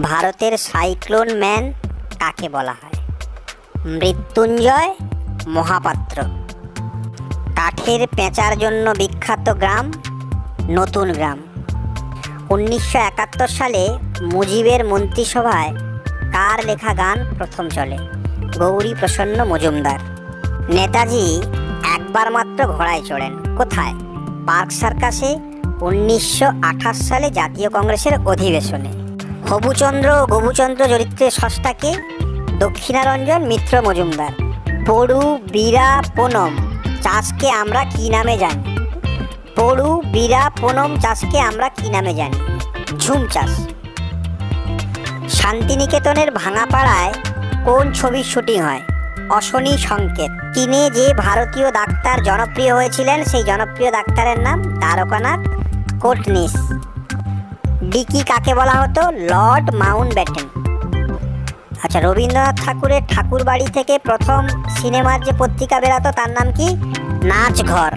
ভারতের cyclone man কাকে বলা হয়? মৃত্যুঞ্জয় মহাপাত্র। কাঠের পেঁচার জন্য বিখ্যাত গ্রাম নতুন গ্রাম। 1971 সালে মুজিবের মন্ত্রিসভায় কার লেখা গান প্রথম চলে? গৌরী প্রসন্ন মজুমদার। নেতাজি একবার মাত্র ঘোড়ায় চড়েন কোথায়? পার্ক সার্কাসে 1928 সালে জাতীয় কংগ্রেসের অধিবেশনে। হবুচন্দ্র ও গবুচন্দ্র চরিত্রের স্রষ্টাকে? দক্ষিণারঞ্জন মিত্র মজুমদার। পড়ু বীরা পুনম চাষকে আমরা কি নামে জানি? পড়ু বীরা পুনম চাষকে আমরা কি নামে জানি? ঝুম চাষ। শান্তিনিকেতনের ভাঙাপাড়ায় কোন ছবির শুটিং হয়? অশনি সংকেত। চীনে যে ভারতীয় ডাক্তার জনপ্রিয় হয়েছিলেন সেই জনপ্রিয় ডাক্তারের নাম দ্বারকানাথ কোটনিস। ডিকি কাকে বলা হতো? Lord Mountbatten. আচ্ছা, রবীন্দ্রনাথ ঠাকুরের ঠাকুর বাড়ি থেকে প্রথম সিনেমার যে পত্রিকা বেরাতো তার নাম কি? নাচ ঘর।